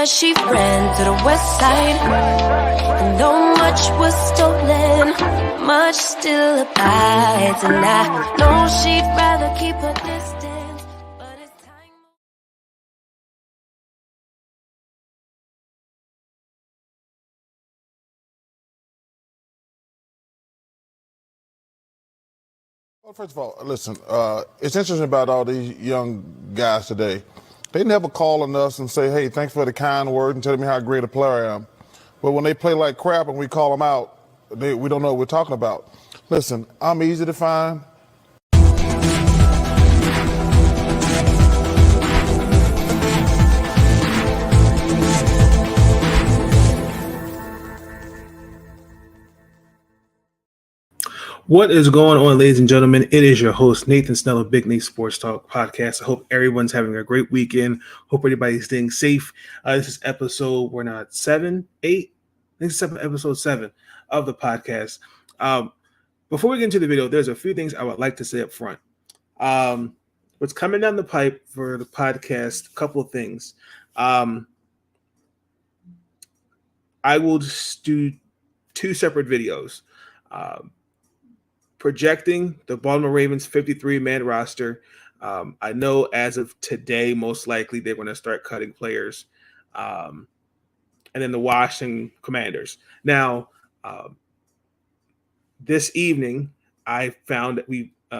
but she ran to the west side. And though much was stolen, much still abides. And I know she'd rather keep her distance, but it's time. Well, first of all, listen, it's interesting about all these young guys today. They never call on us and say, hey, thanks for the kind word and telling me how great a player I am. But when they play like crap and we call them out, we don't know what we're talking about. Listen, I'm easy to find. What is going on, ladies and gentlemen? It is your host, Nathan Snell of Big Nate Sports Talk Podcast. I hope everyone's having a great weekend. Hope everybody's staying safe. This is episode, we're not 7, 8? I think it's episode 7 of the podcast. Before we get into the video, there's a few things I would like to say up front. What's coming down the pipe for the podcast, a couple of things. I will just do 2 separate videos. Projecting the Baltimore Ravens 53-man roster. I know as of today, most likely they're going to start cutting players. And then the Washington Commanders. Now, this evening, I found that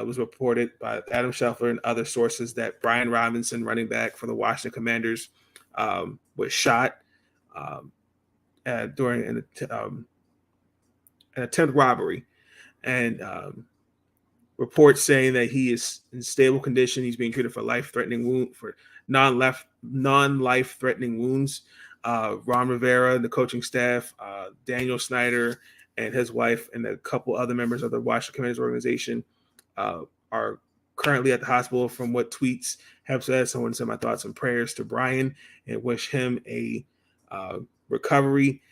was reported by Adam Scheffler and other sources that Brian Robinson, running back for the Washington Commanders, was shot during an attempted robbery. And reports saying that he is in stable condition. He's being treated for non-life-threatening wounds. Ron Rivera, the coaching staff, Daniel Snyder, and his wife, and a couple other members of the Washington Commanders organization are currently at the hospital. From what tweets have said, so I want to send my thoughts and prayers to Brian and wish him a recovery.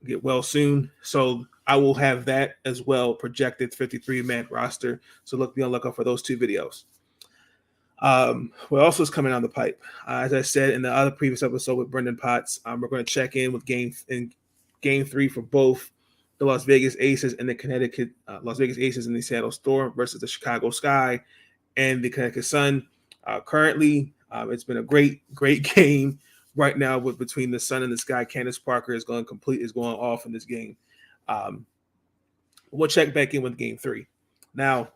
Get well soon. So I will have that as well, projected 53-man roster. So be on the lookout for those 2 videos. What also is coming down the pipe, as I said in the other previous episode with Brendan Potts, we're going to check in with game 3 for both the Las Vegas Aces and the Connecticut Las Vegas Aces and the Seattle Storm versus the Chicago Sky and the Connecticut Sun. Currently, it's been a great game. Right now, between the Sun and the Sky, Candace Parker is going off in this game. We'll check back in with game 3. Now,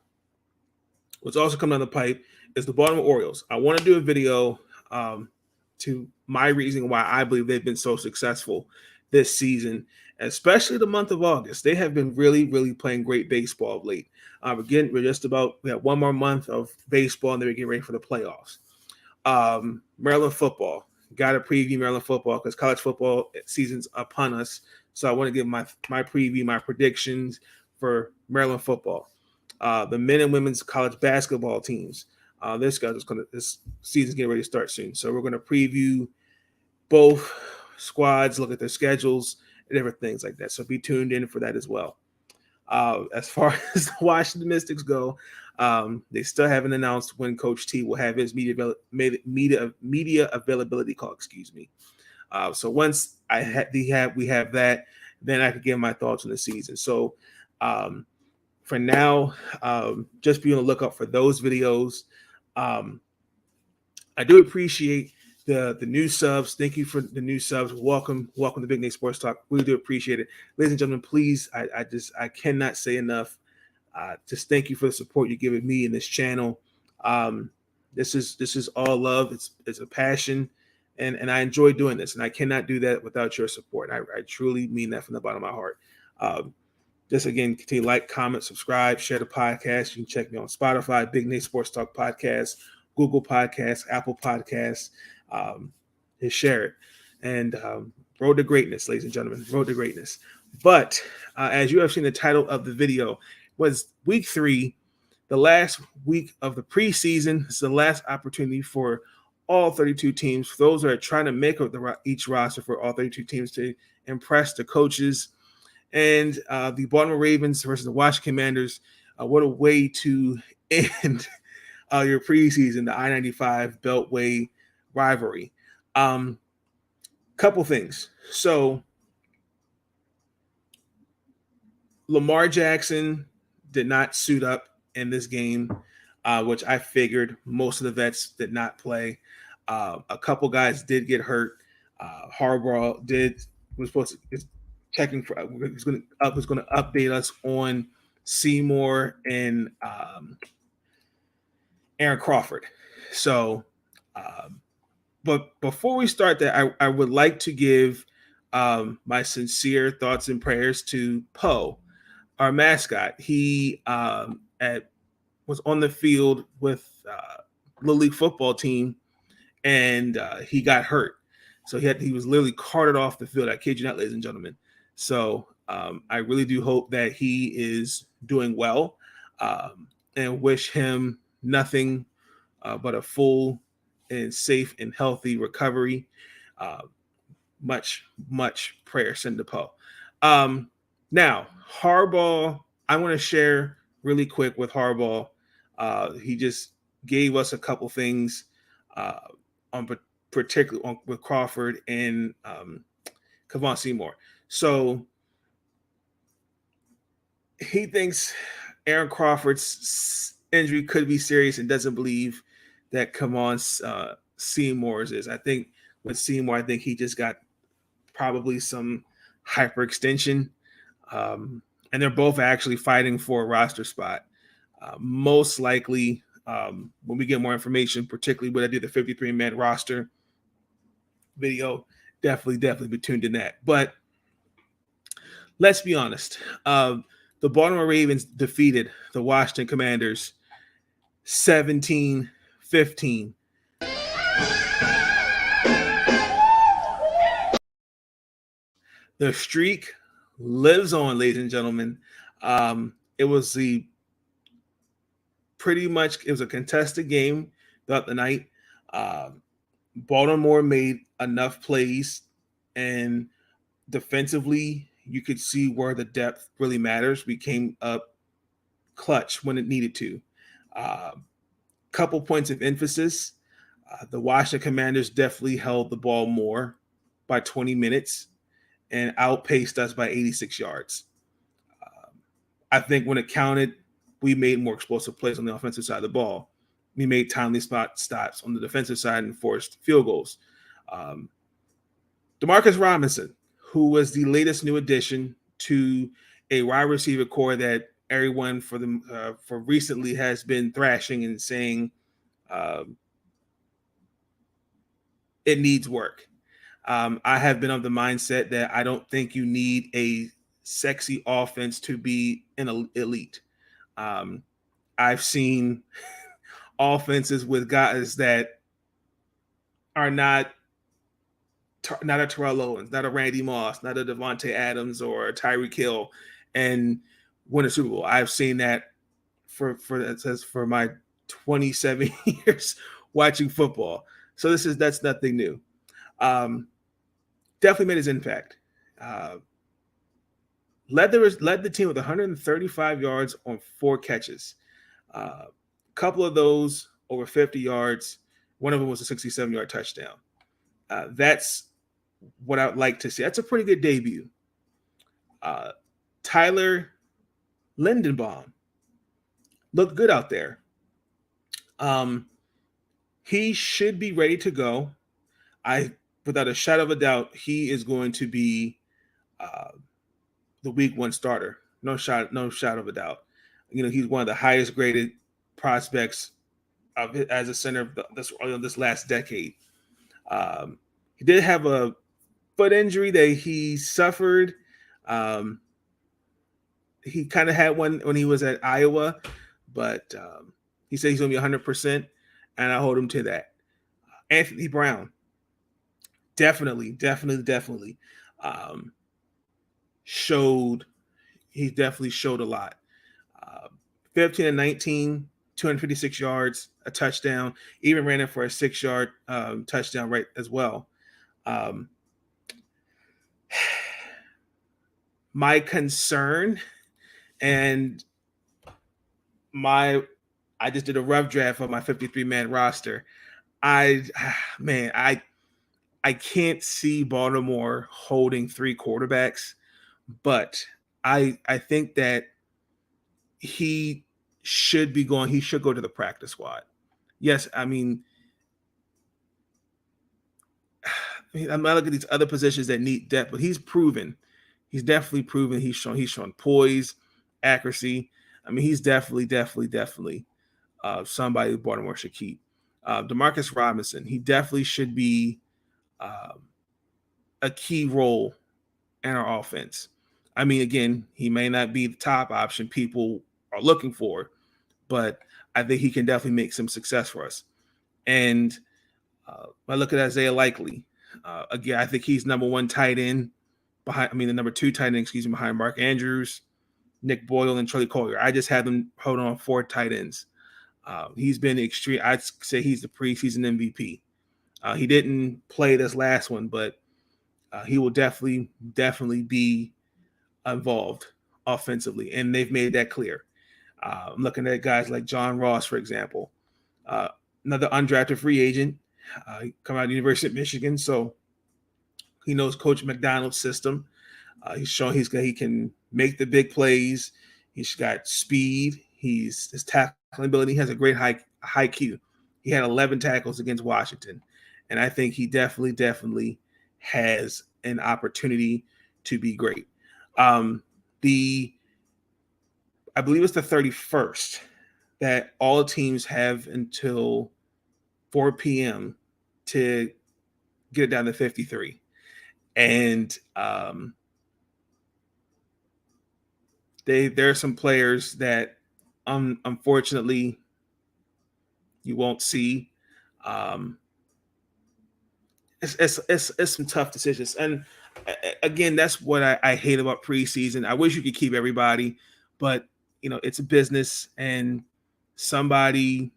what's also coming down the pipe is the Baltimore Orioles. I want to do a video to my reasoning why I believe they've been so successful this season, especially the month of August. They have been really, really playing great baseball of late. We have 1 more month of baseball, and then we're getting ready for the playoffs. Maryland football. Got to preview Maryland football because college football season's upon us. So I want to give my preview, my predictions for Maryland football. The men and women's college basketball teams. This season's getting ready to start soon. So we're going to preview both squads, look at their schedules, and different things like that. So be tuned in for that as well. As far as the Washington Mystics go, they still haven't announced when Coach T will have his media availability call. So once we have that, then I can give my thoughts on the season. So for now, just be on the lookout for those videos. I do appreciate the new subs. Thank you for the new subs. Welcome to Big Nate Sports Talk. We do appreciate it. Ladies and gentlemen, please, I cannot say enough. Just thank you for the support you're giving me in this channel. This is all love. It's a passion, and I enjoy doing this, and I cannot do that without your support. I truly mean that from the bottom of my heart. Just again, continue to like, comment, subscribe, share the podcast. You can check me on Spotify, Big Nate Sports Talk Podcast, Google Podcasts, Apple Podcasts. Just share it. And road to greatness, ladies and gentlemen, road to greatness. But as you have seen, the title of the video was week 3, the last week of the preseason. It's the last opportunity for all 32 teams, for those that are trying to make up each roster for all 32 teams, to impress the coaches. And the Baltimore Ravens versus the Washington Commanders, what a way to end your preseason, the I-95 Beltway rivalry. Couple things. So Lamar Jackson did not suit up in this game, which I figured most of the vets did not play. A couple guys did get hurt. Harbaugh was supposed to is checking for was going to update us on Seymour and Aaron Crawford. So, but before we start that, I would like to give my sincere thoughts and prayers to Poe, our mascot. He was on the field with Little League football team, and he got hurt. So he was literally carted off the field. I kid you not, ladies and gentlemen. So I really do hope that he is doing well, and wish him nothing but a full and safe and healthy recovery. Much prayer send to Poe. Now, Harbaugh, I want to share really quick with Harbaugh. He just gave us a couple things particularly with Crawford and Kevon Seymour. So he thinks Aaron Crawford's injury could be serious and doesn't believe that Kevon Seymour's is. I think with Seymour, I think he just got probably some hyperextension. And they're both actually fighting for a roster spot. Most likely, when we get more information, particularly when I do the 53-man roster video, definitely be tuned in that. But let's be honest. The Baltimore Ravens defeated the Washington Commanders 17-15. The streak lives on, ladies and gentlemen. It was a contested game throughout the night. Baltimore made enough plays, and defensively, you could see where the depth really matters. We came up clutch when it needed to. Couple points of emphasis. The Washington Commanders definitely held the ball more by 20 minutes and outpaced us by 86 yards. I think when it counted, we made more explosive plays on the offensive side of the ball. We made timely stops on the defensive side and forced field goals. Demarcus Robinson, who was the latest new addition to a wide receiver core that everyone for recently has been thrashing and saying it needs work. I have been of the mindset that I don't think you need a sexy offense to be an elite. I've seen offenses with guys that are not a Terrell Owens, not a Randy Moss, not a Devontae Adams or a Tyreek Hill, and win a Super Bowl. I've seen that for my 27 years watching football. So that's nothing new. Definitely made his impact. Led the team with 135 yards on 4 catches. A couple of those over 50 yards. One of them was a 67-yard touchdown. That's what I'd like to see. That's a pretty good debut. Tyler Lindenbaum looked good out there. He should be ready to go. Without a shadow of a doubt, he is going to be the week 1 starter. No shadow of a doubt. He's one of the highest graded prospects as a center of this last decade. He did have a foot injury that he suffered. He kind of had one when he was at Iowa, but he said he's going to be 100%, and I hold him to that. Anthony Brown, definitely showed a lot. 15 and 19, 256 yards, a touchdown, even ran it for a 6-yard touchdown right as well. My concern and I just did a rough draft of my 53-man roster. I I can't see Baltimore holding 3 quarterbacks, but I think that he should be going. He should go to the practice squad. Yes, I mean, I'm not looking at these other positions that need depth, but he's proven. He's definitely proven. He's shown poise, accuracy. I mean, he's definitely somebody Baltimore should keep. Demarcus Robinson, he definitely should be um, a key role in our offense. I mean, again, he may not be the top option people are looking for, but I think he can definitely make some success for us. And I look at Isaiah Likely. Again, I think he's number 1 tight end behind. I mean, the number 2 tight end, behind Mark Andrews, Nick Boyle, and Charlie Collier. I just had them hold on 4 tight ends. He's been extreme. I'd say he's the preseason MVP. He didn't play this last one, but he will definitely be involved offensively, and they've made that clear. I'm looking at guys like John Ross, for example, another undrafted free agent, come out of the University of Michigan, so he knows Coach McDonald's system. He's shown he can make the big plays. He's got speed. His tackling ability. He has a great high Q. He had 11 tackles against Washington, and I think he definitely has an opportunity to be great. I believe it's the 31st that all teams have until 4 p.m. to get it down to 53. And there are some players that unfortunately you won't see. It's some tough decisions. And again, that's what I hate about preseason. I wish you could keep everybody, but it's a business, and somebody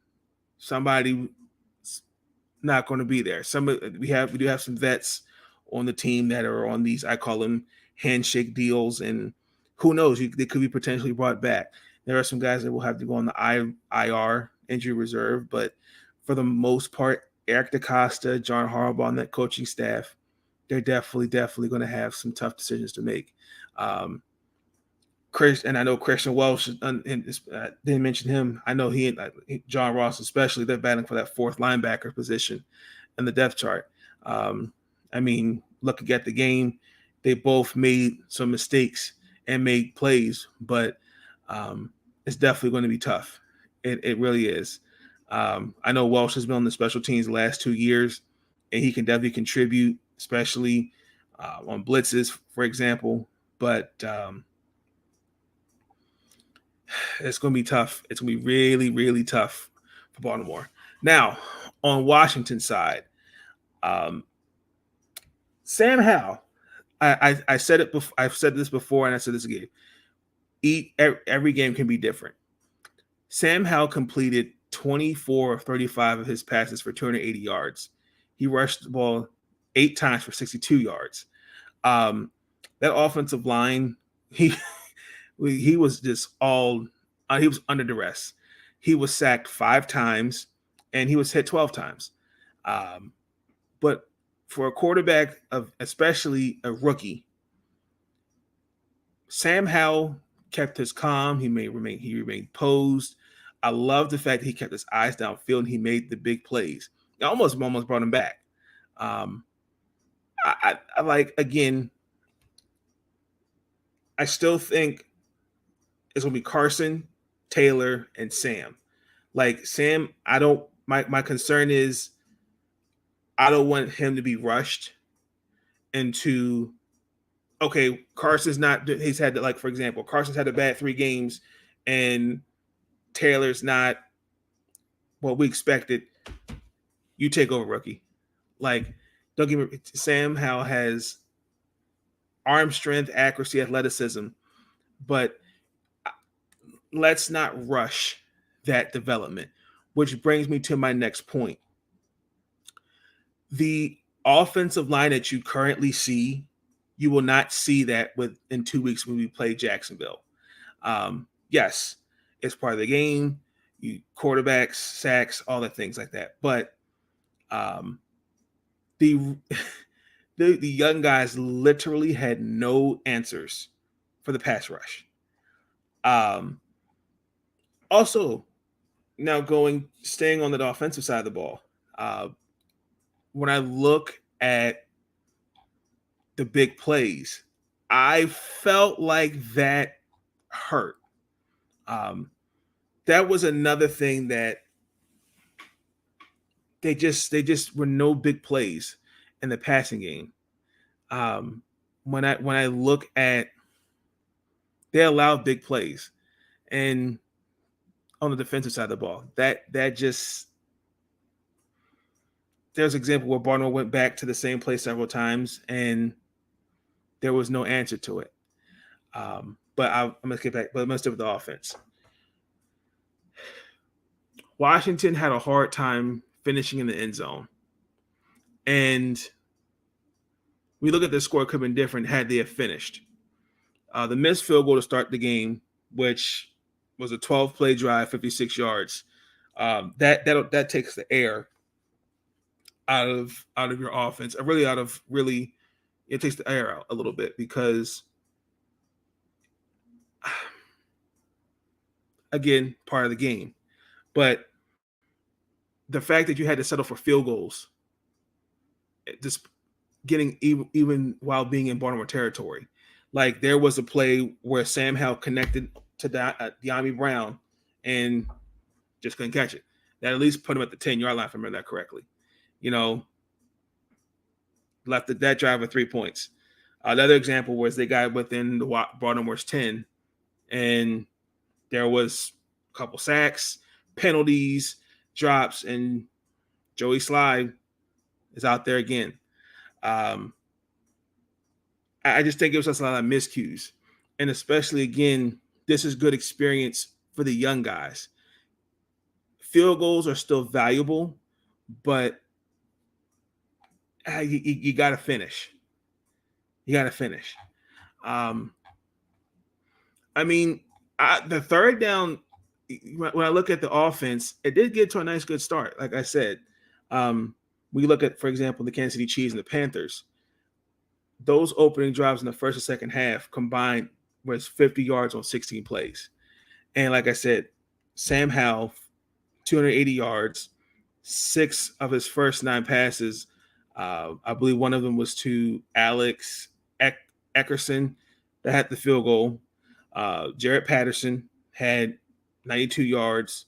not going to be there. We do have some vets on the team that are on these, I call them handshake deals, and who knows, they could be potentially brought back. There are some guys that will have to go on the IR, injury reserve, but for the most part, Eric DeCosta, John Harbaugh, and that coaching staff, they're definitely going to have some tough decisions to make. Chris, and I know Christian Welsh, didn't mention him. I know he and John Ross especially, they're battling for that 4th linebacker position in the depth chart. I mean, looking at the game, they both made some mistakes and made plays, but it's definitely going to be tough. It really is. I know Welsh has been on the special teams the last 2 years, and he can definitely contribute, especially on blitzes, for example. But it's going to be tough. It's going to be really tough for Baltimore. Now, on Washington side, Sam Howell, I said it before. I've said this before, and I said this again. Every game can be different. Sam Howell completed 24 of 35 of his passes for 280 yards. He rushed the ball 8 times for 62 yards. That offensive line, he was just he was under duress. He was sacked 5 times, and he was hit 12 times. But for a quarterback, especially a rookie, Sam Howell kept his calm. He remained posed. I love the fact that he kept his eyes downfield and he made the big plays. It almost brought him back. I like, again, I still think it's going to be Carson, Taylor, and Sam. Like Sam, my concern is I don't want him to be rushed into, okay, Carson's not, he's had, like, for example, Carson's had a bad 3 games and Taylor's not what we expected. You take over, rookie. Like, don't get me, Sam Howell has arm strength, accuracy, athleticism, but let's not rush that development, which brings me to my next point. The offensive line that you currently see, you will not see that in 2 weeks when we play Jacksonville. Yes, it's part of the game. Quarterbacks, sacks, all the things like that. But the the young guys literally had no answers for the pass rush. Also, now staying on the offensive side of the ball, when I look at the big plays, I felt like that hurt. That was another thing that they just were no big plays in the passing game. When I look at, they allowed big plays, and on the defensive side of the ball, that just, there's an example where Baltimore went back to the same play several times and there was no answer to it. But I'm gonna get back. But I'm gonna stick with the offense. Washington had a hard time finishing in the end zone, and we look at the score, could have been different had they have finished. The missed field goal to start the game, which was a 12-play drive, 56 yards. That takes the air out of your offense. It takes the air out a little bit, because again, part of the game. But the fact that you had to settle for field goals, just getting even while being in Baltimore territory. Like, there was a play where Sam Howell connected to De'Ami Brown and just couldn't catch it. That at least put him at the 10-yard line, if I remember that correctly. Left that drive with 3 points. Another example was they got within the Baltimore's 10, and there was a couple sacks, penalties, drops, and Joey Slye is out there again. I just think it was just a lot of miscues. And especially, again, this is good experience for the young guys. Field goals are still valuable, but you got to finish. You got to finish. The third down, when I look at the offense, it did get to a nice, good start. Like I said, we look at, for example, the Kansas City Chiefs and the Panthers. Those opening drives in the first and second half combined was 50 yards on 16 plays. And like I said, Sam Howell, 280 yards, 6 of his first 9 passes. I believe one of them was to Alex Eckerson that had the field goal. Jarrett Patterson had 92 yards.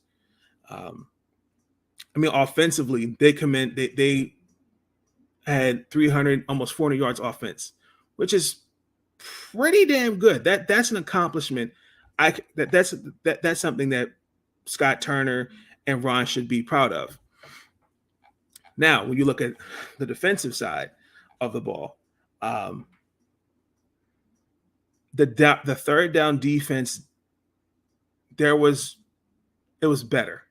Offensively, they had 300, almost 400 yards offense, which is pretty damn good. That's an accomplishment. That's something that Scott Turner and Ron should be proud of. Now, when you look at the defensive side of the ball, the third down defense, it was better,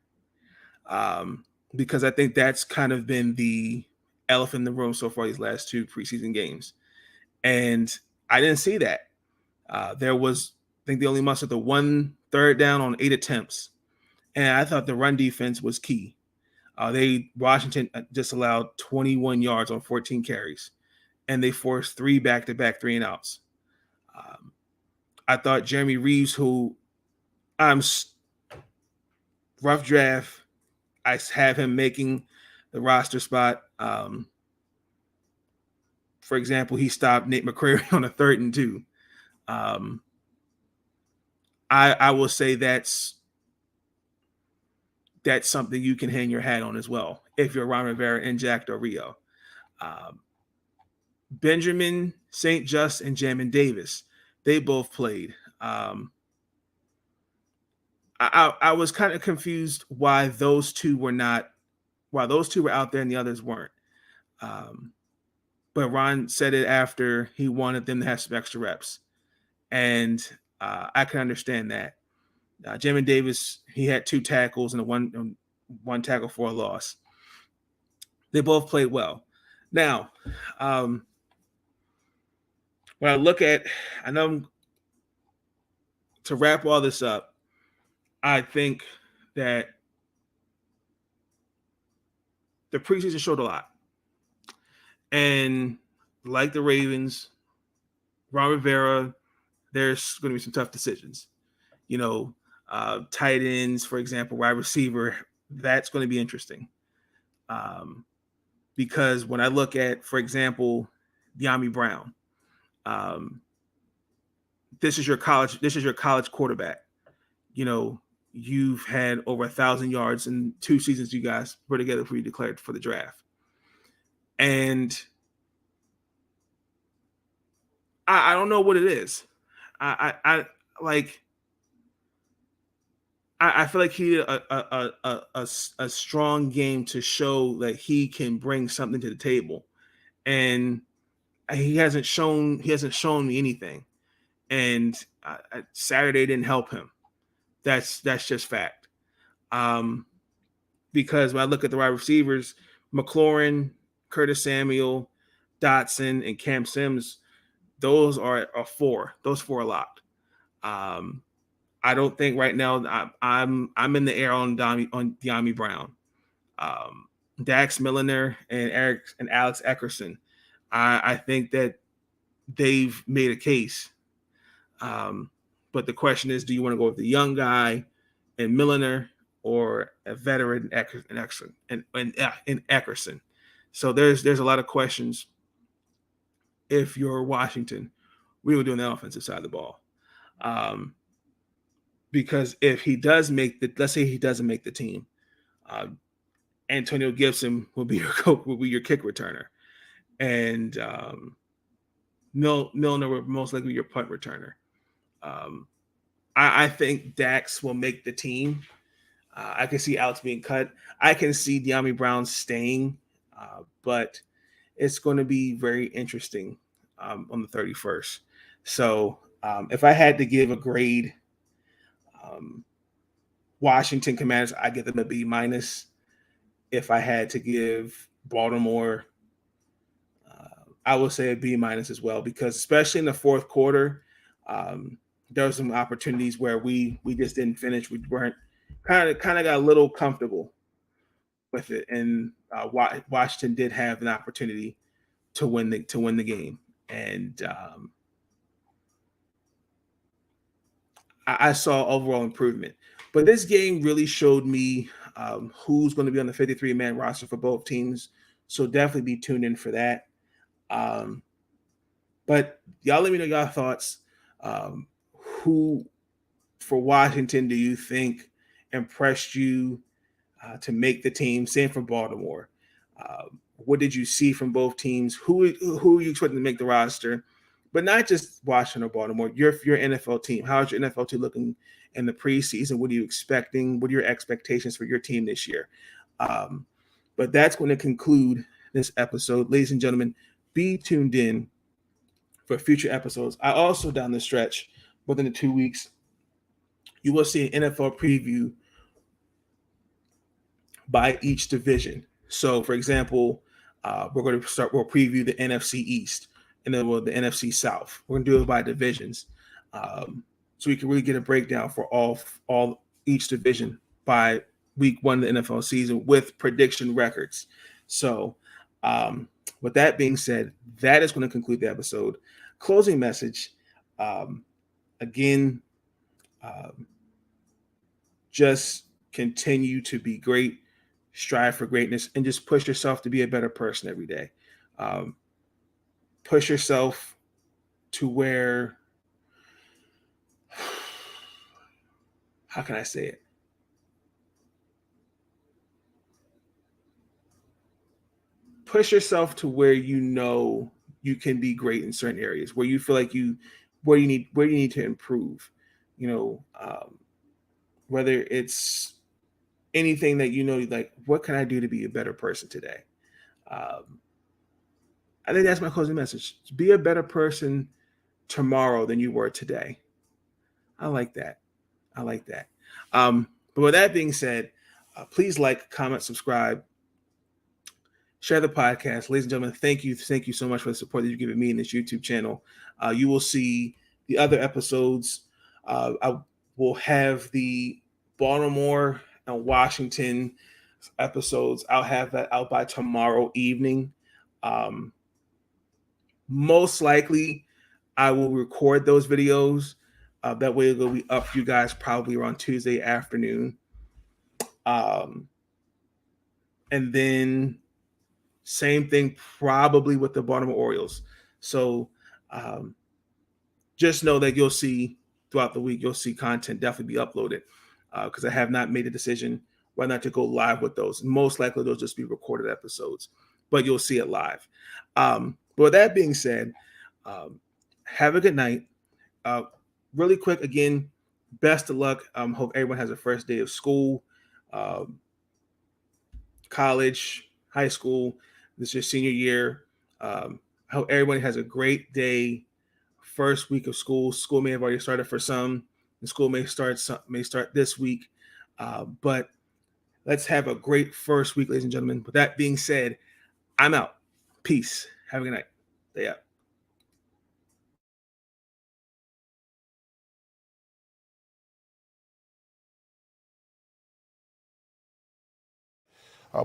because I think that's kind of been the elephant in the room so far these last 2 preseason games, and I didn't see that. I think they only mustered the 1 third down on 8 attempts, and I thought the run defense was key. Washington just allowed 21 yards on 14 carries, and they forced 3 back-to-back 3-and-outs. I thought Jeremy Reeves, who rough draft, I have him making the roster spot. For example, he stopped Nate McCrary on a 3rd and 2. I will say that's something you can hang your hat on as well if you're Ron Rivera and Jack Del Rio. Benjamin St. Just and Jamin Davis, they both played. I was kind of confused why those two were out there and the others weren't. But Ron said it after he wanted them to have some extra reps, and I can understand that. Jamin Davis, he had 2 tackles and one tackle for a loss. They both played well. Now, when I look at, to wrap all this up, I think that the preseason showed a lot. And like the Ravens, Ron Rivera, there's going to be some tough decisions. Tight ends, for example, wide receiver, that's going to be interesting. Because when I look at, for example, De'Ami Brown, this is your college quarterback. You've had over 1,000 yards in 2 seasons you guys put together before you declared for the draft. And I don't know what it is. I feel like he did a strong game to show that he can bring something to the table, and he hasn't shown me anything. And Saturday didn't help him. That's just fact. Because when I look at the wide receivers, McLaurin, Curtis Samuel, Dotson, and Cam Sims, those are 4. Those 4 are locked. I don't think right now I'm in the air on De'Ami Brown, Dax Milliner, and Alex Eckerson. I think that they've made a case. But the question is, do you want to go with the young guy and Milliner or a veteran in Eckerson? So there's a lot of questions. If you're Washington, we were doing the offensive side of the ball. Because if he does let's say he doesn't make the team, Antonio Gibson will be your kick returner, and Milner will most likely be your punt returner. I think Dax will make the team. I can see Alex being cut. I can see De'Ami Brown staying, but it's going to be very interesting on the 31st. So if I had to give a grade, Washington Commanders, I give them a B-. If I had to give Baltimore, I would say a B- as well, because especially in the fourth quarter, there were some opportunities where we just didn't finish. We weren't kind of got a little comfortable with it, and Washington did have an opportunity to win the game, and I saw overall improvement. But this game really showed me who's going to be on the 53-man roster for both teams. So definitely be tuned in for that. But y'all let me know your thoughts. Who for Washington do you think impressed you to make the team? Same for Baltimore. What did you see from both teams? Who are you expecting to make the roster? But not just Washington or Baltimore. Your NFL team. How's your NFL team looking in the preseason? What are you expecting? What are your expectations for your team this year? But that's going to conclude this episode. Ladies and gentlemen, be tuned in for future episodes. I also, down the stretch, within the 2 weeks, you will see an NFL preview by each division. So, for example, we'll preview the NFC East and then the NFC South. We're going to do it by divisions. So we can really get a breakdown for all each division by week 1 of the NFL season with prediction records. So with that being said, that is going to conclude the episode. Closing message. Again, just continue to be great, strive for greatness, and just push yourself to be a better person every day. Push yourself to where, how can I say it? Push yourself to where you know you can be great in certain areas, where you feel like where you need to improve. Whether it's anything that like, what can I do to be a better person today? I think that's my closing message. Be a better person tomorrow than you were today. I like that. But with that being said, please like, comment, subscribe, share the podcast. Ladies and gentlemen, thank you so much for the support that you've given me in this YouTube channel. You will see the other episodes. I will have the Baltimore and Washington episodes. I'll have that out by tomorrow evening. Most likely, I will record those videos. That way, it'll be up for you guys probably around Tuesday afternoon. And then same thing probably with the Baltimore Orioles. So just know that you'll see throughout the week, you'll see content definitely be uploaded because I have not made a decision whether or not to go live with those. Most likely, they'll just be recorded episodes, but you'll see it live. But with that being said, have a good night. Really quick, again, best of luck. Hope everyone has a first day of school, college, high school. This is your senior year. Hope everyone has a great day. First week of school. School may have already started for some. The school may start this week. But let's have a great first week, ladies and gentlemen. With that being said, I'm out. Peace. Have a good night. Stay out.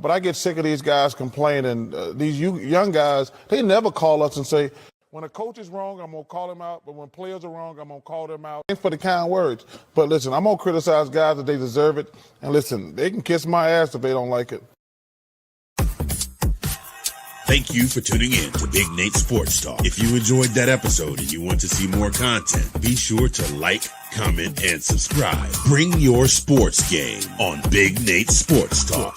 But I get sick of these guys complaining. These young guys, they never call us and say, when a coach is wrong, I'm going to call him out. But when players are wrong, I'm going to call them out. Thanks for the kind words. But listen, I'm going to criticize guys that they deserve it. And listen, they can kiss my ass if they don't like it. Thank you for tuning in to Big Nate Sports Talk. If you enjoyed that episode and you want to see more content, be sure to like, comment, and subscribe. Bring your sports game on Big Nate Sports Talk.